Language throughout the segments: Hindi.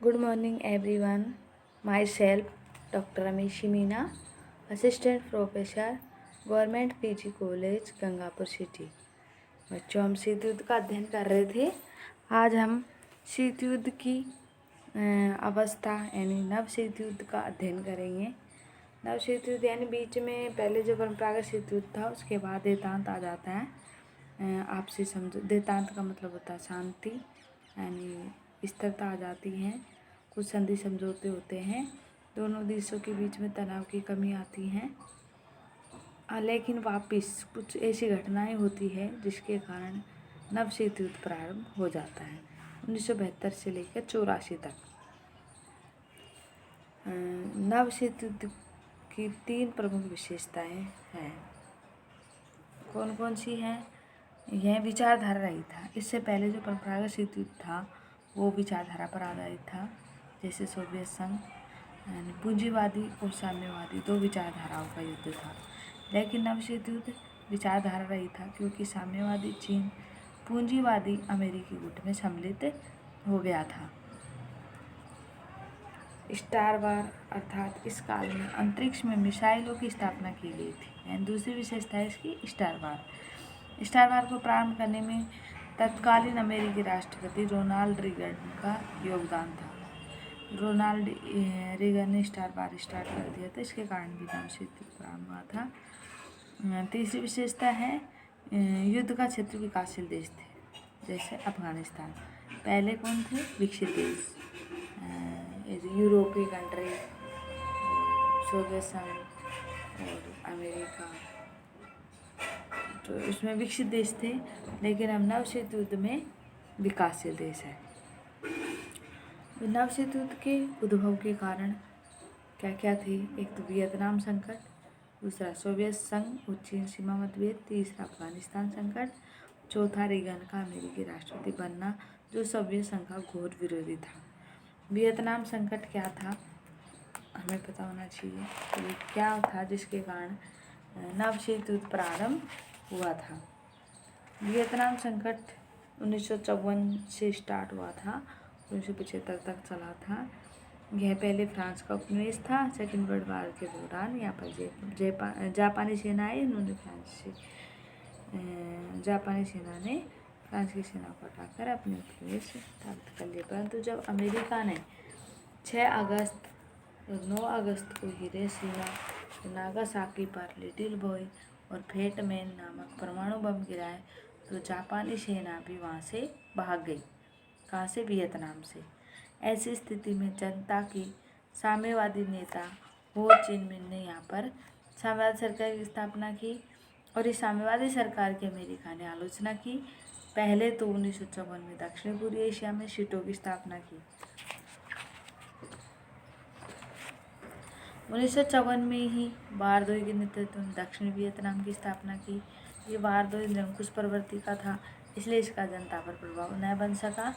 Good morning, everyone. Myself, Dr. Amishi Meena, Assistant Professor, Government PG College, Gangapur city. बच्चों, हम शीत युद्ध का अध्ययन कर रहे थे। आज हम शीत युद्ध की अवस्था यानी नव शीत युद्ध का अध्ययन करेंगे। नव शीत युद्ध यानी बीच में पहले जो परंपरागत शीत युद्ध था उसके बाद देतांत आ जाता है। आपसी समझो, देतांत का मतलब होता है शांति, यानी स्थिरता आ जाती है। कुछ संधि समझौते होते हैं, दोनों देशों के बीच में तनाव की कमी आती है। लेकिन वापिस कुछ ऐसी घटनाएं होती है जिसके कारण नव शीत युद्ध प्रारंभ हो जाता है 1972 से लेकर 84 तक। नव शीत युद्ध की 3 प्रमुख विशेषताएं हैं। कौन कौन सी हैं? यह विचारधारा रहित था। इससे पहले जो परंपरागत शीत युद्ध था वो विचारधारा पर आधारित था, जैसे सोवियत संघ, यानी पूंजीवादी और साम्यवादी 2 विचारधाराओं का युद्ध था। लेकिन नव शीत युद्ध विचारधारा रहित था क्योंकि साम्यवादी चीन पूंजीवादी अमेरिकी गुट में सम्मिलित हो गया था। स्टार वार अर्थात इस काल में अंतरिक्ष में मिसाइलों की स्थापना की गई थी। यानी दूसरी विशेषता है इसकी स्टार वार। स्टार वार को प्रारंभ करने में तत्कालीन अमेरिकी राष्ट्रपति रोनाल्ड रीगन का योगदान था। रोनाल्ड रीगन ने स्टार वार स्टार्ट कर दिया था, इसके कारण भी नव शीत युद्ध प्रारंभ हुआ था। तीसरी विशेषता है युद्ध का क्षेत्र विकासशील देश थे, जैसे अफगानिस्तान। पहले कौन थे? विकसित देश, यूरोपीय कंट्री, सोवियत संघ और अमेरिका, तो इसमें विकसित देश थे। लेकिन अब नव शीत युद्ध में विकासशील देश है। नव शीत युद्ध के उद्भव के कारण क्या क्या थे? एक तो वियतनाम संकट, दूसरा सोवियत संघ और चीन सीमा मतभेद, तीसरा अफगानिस्तान संकट, चौथा रीगन का अमेरिकी राष्ट्रपति बनना जो सोवियत संघ का घोर विरोधी था। वियतनाम संकट क्या था हमें पता होना चाहिए, तो ये क्या था जिसके कारण नव शीत युद्ध प्रारंभ हुआ था। वियतनाम संकट 1954 से स्टार्ट हुआ था, 1975 तक चला था। यह पहले फ्रांस का उपनिवेश था। सेकेंड वर्ल्ड वॉर के दौरान यहाँ पर जापानी सेना आई, उन्होंने जापानी सेना ने फ्रांस की सेना को हटाकर अपने उपनिवेश स्थापित कर लिया। परंतु जब अमेरिका ने 6 अगस्त और 9 अगस्त को हिरोशिमा और नागासाकी पर लिटिल बॉय और फेट मैन नामक परमाणु बम गिराए तो जापानी सेना भी वहाँ से भाग गई। कहाँ से? वियतनाम से। ऐसी स्थिति में जनता की साम्यवादी नेता हो चिन मिन ने यहाँ पर साम्यवादी सरकार की स्थापना की और इस साम्यवादी सरकार की अमेरिका ने आलोचना की। पहले तो 1954 में दक्षिण पूर्वी एशिया में सीटों की स्थापना की। 1954 में ही बारदोई के नेतृत्व में दक्षिण वियतनाम की स्थापना की। ये बारदोई निरंकुश प्रवृत्ति का था, इसलिए इसका जनता पर प्रभाव न बन सका।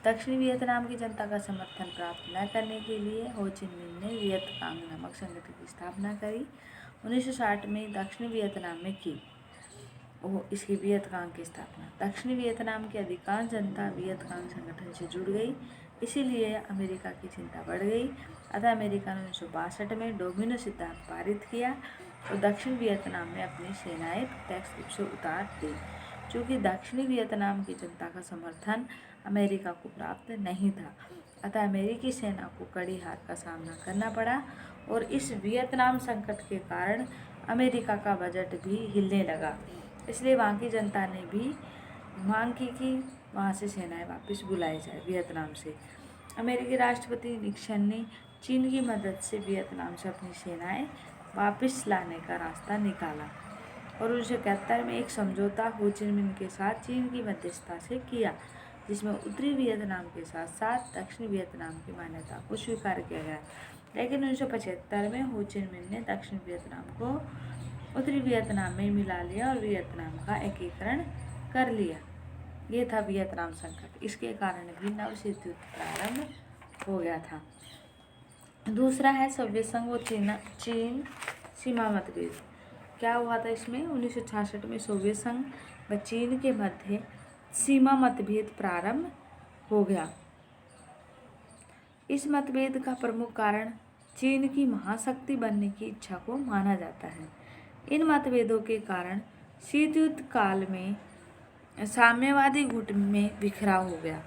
दक्षिण वियतनाम की जनता का समर्थन प्राप्त न करने के लिए हो चिन मिन ने वियतकांग नामक संगठन की स्थापना करी। 1960 में दक्षिण वियतनाम में की इसकी वियतकांग की स्थापना। दक्षिण वियतनाम की अधिकांश जनता वियतकांग संगठन से जुड़ गई, इसीलिए अमेरिका की चिंता बढ़ गई। अतः अमेरिका ने 1962 में डोमिनो सिद्धांत पारित किया और दक्षिण वियतनाम में अपनी सेनाएं प्रत्यक्ष रूप से उतार दी। चूँकि दक्षिणी वियतनाम की जनता का समर्थन अमेरिका को प्राप्त नहीं था, अतः अमेरिकी सेना को कड़ी हार का सामना करना पड़ा और इस वियतनाम संकट के कारण अमेरिका का बजट भी हिलने लगा। इसलिए वहाँ की जनता ने भी मांग की कि वहाँ से सेनाएं वापस बुलाई जाए वियतनाम से। अमेरिकी राष्ट्रपति निक्सन ने चीन की मदद से वियतनाम से अपनी सेनाएं वापस लाने का रास्ता निकाला और 1971 में एक समझौता हो चिन मिन के साथ चीन की मध्यस्थता से किया, जिसमें उत्तरी वियतनाम के साथ साथ दक्षिणी वियतनाम की मान्यता को स्वीकार किया गया। लेकिन 1975 में हो चिन मिन ने दक्षिण वियतनाम को उत्तरी वियतनाम में मिला लिया और वियतनाम का एकीकरण कर लिया। ये था वियतनाम संकट। इसके कारण भी नव शीत युद्ध प्रारंभ हो गया था। दूसरा है सोवियत संघ और चीन सीमा मतभेद। क्या हुआ था इसमें? 1966 में सोवियत संघ व चीन के मध्य सीमा मतभेद प्रारंभ हो गया। इस मतभेद का प्रमुख कारण चीन की महाशक्ति बनने की इच्छा को माना जाता है। इन मतभेदों के कारण शीत युद्ध काल में साम्यवादी गुट में बिखराव हो गया।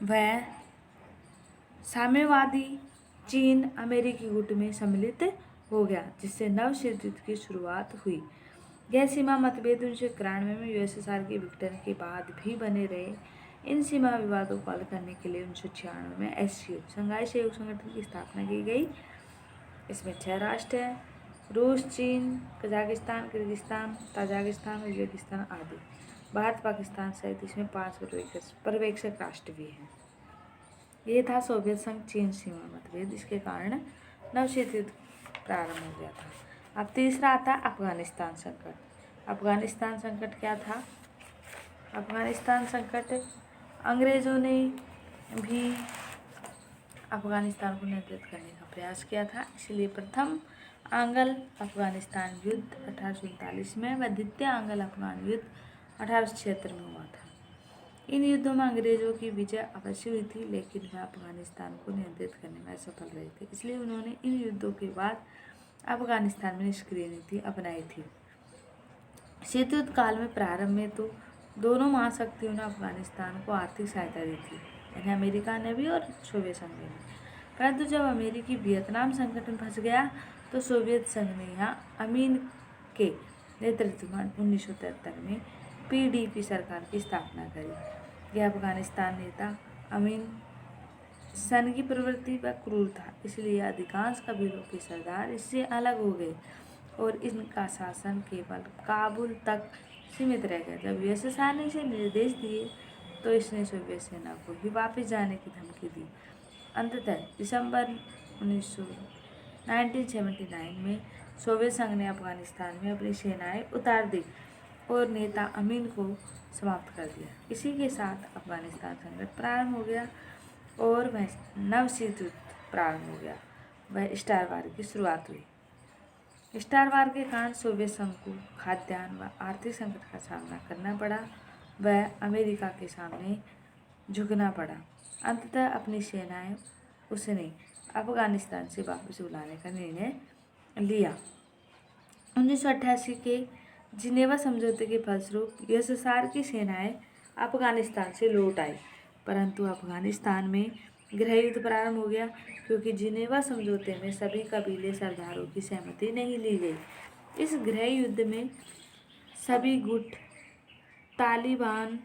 वह साम्यवादी चीन अमेरिकी गुट में सम्मिलित हो गया, जिससे नव शीत युद्ध की शुरुआत हुई। यह सीमा मतभेद 1991 में यूएसएसआर के विघटन के बाद भी बने रहे। इन सीमा विवादों को हल करने के लिए 1996 में एससीओ शंघाई सहयोग संगठन की स्थापना की गई। इसमें 6 राष्ट्र हैं: रूस, चीन, कजाकिस्तान, किर्गिस्तान, ताजिकिस्तान, उज्बेकिस्तान आदि। भारत, पाकिस्तान सहित इसमें 5 पर्यवेक्षक राष्ट्र भी हैं। ये था सोवियत संघ चीन सीमा मतभेद। इसके कारण नवशीत युद्ध प्रारंभ हो गया था। अब तीसरा आता है अफगानिस्तान संकट। अफगानिस्तान संकट क्या था? अफगानिस्तान संकट अंग्रेज़ों ने भी अफगानिस्तान को नियंत्रित करने का प्रयास किया था, इसलिए प्रथम आंग्ल अफगानिस्तान युद्ध 1839 में व द्वितीय आंग्ल अफगान युद्ध 1876 में हुआ था। इन युद्धों में अंग्रेज़ों की विजय अवश्य हुई थी, लेकिन वह अफगानिस्तान को नियंत्रित करने में असफल रहे थे। इसलिए उन्होंने इन युद्धों के बाद अफगानिस्तान में निष्क्रिय नीति अपनाई थी। शीत युद्ध काल में प्रारंभ में तो दोनों महाशक्तियों ने अफगानिस्तान को आर्थिक सहायता दी थी, यानी अमेरिका ने भी और सोवियत संघ ने भी। परंतु जब अमेरिकी वियतनाम संकट में फंस गया तो सोवियत संघ ने यहाँ अमीन के नेतृत्व में 1973 में पीडीपी सरकार की स्थापना करी। यह अफगानिस्तान नेता अमीन सन की प्रवृत्ति व क्रूर था, इसलिए अधिकांश कबीलों के सरदार इससे अलग हो गए और इनका शासन केवल काबुल तक सीमित रह गया। जब यूएसएसआर ने इसे निर्देश दिए तो इसने सोवियत सेना को ही वापस जाने की धमकी दी। अंततः दिसंबर 1979 में सोवियत संघ ने अफगानिस्तान में अपनी सेनाएं उतार दी और नेता अमीन को समाप्त कर दिया। इसी के साथ अफगानिस्तान संकट प्रारंभ हो गया और वह नवशीत युद्ध प्रारंभ हो गया। वह स्टार वार की शुरुआत हुई। स्टार वार के कारण सोवियत संघ को खाद्यान्न व आर्थिक संकट का सामना करना पड़ा। वह अमेरिका के सामने झुकना पड़ा। अंततः अपनी सेनाएं उसने अफगानिस्तान से वापस बुलाने का निर्णय लिया। 1988 के जिनेवा समझौते के फलस्वरूप यूएसएसआर की सेनाएं अफगानिस्तान से लौट आई, परंतु अफगानिस्तान में गृह युद्ध प्रारंभ हो गया, क्योंकि जिनेवा समझौते में सभी कबीले सरदारों की सहमति नहीं ली गई। इस गृह युद्ध में सभी गुट तालिबान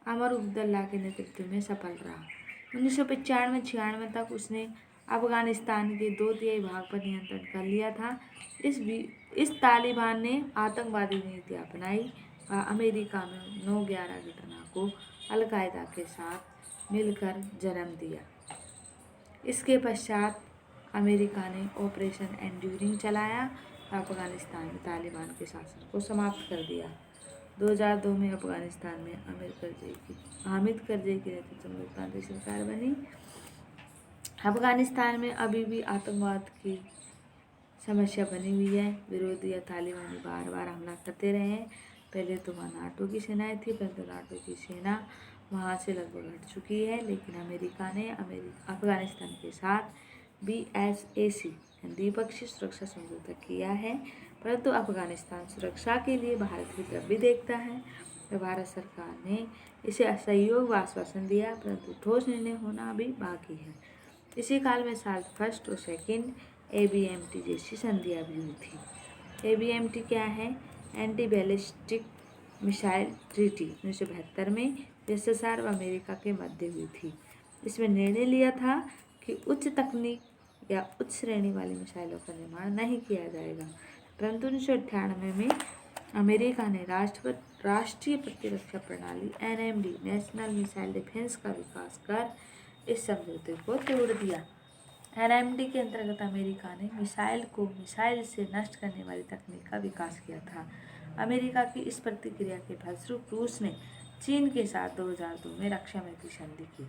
अमर अब्दुल्ला के नेतृत्व में सफल रहा। 1995-96 तक उसने अफगानिस्तान के 2/3 भाग पर नियंत्रण कर लिया था। इस तालिबान ने आतंकवादी नीति अपनाई व अमेरिका में 9/11 घटना को अल-कायदा के साथ मिलकर जन्म दिया। इसके पश्चात अमेरिका ने ऑपरेशन एंड्यूरिंग चलाया व अफगानिस्तान में तालिबान के शासन को समाप्त कर दिया। 2002 में अफगानिस्तान में हामिद करज़ई के नेतृत्व में लोकतांत्रिक सरकार बनी। अफगानिस्तान में अभी भी आतंकवाद की समस्या बनी हुई है। विरोधी या तालिबानी बार बार हमला करते रहे हैं। पहले तो वहाँ नाटो की सेनाएं थी, परंतु नाटो की सेना वहाँ से लगभग हट चुकी है। लेकिन अमेरिका ने अफगानिस्तान के साथ BSAC द्विपक्षीय सुरक्षा समझौता किया है, परंतु अफगानिस्तान सुरक्षा के लिए भारत की तरफ भी देखता है। भारत सरकार ने इसे सहयोग व आश्वासन दिया, परंतु ठोस निर्णय होना अभी बाकी है। इसी काल में SALT फर्स्ट और सेकंड ABMT जैसी संधियाँ भी हुई थी। ABMT क्या है? एंटी बैलिस्टिक मिसाइल ट्रीटी 1972 में यूएसएसआर व अमेरिका के मध्य हुई थी। इसमें निर्णय लिया था कि उच्च तकनीक या उच्च श्रेणी वाली मिसाइलों का निर्माण नहीं किया जाएगा, परंतु 1998 में अमेरिका ने राष्ट्रीय प्रतिरक्षा प्रणाली NMD नेशनल मिसाइल डिफेंस का विकास कर इस समझौते को तोड़ दिया। NMD के अंतर्गत अमेरिका ने मिसाइल को मिसाइल से नष्ट करने वाली तकनीक का विकास किया था। अमेरिका की इस प्रतिक्रिया के फलस्वरूप रूस ने चीन के साथ 2002 में रक्षा मैत्री संधि की।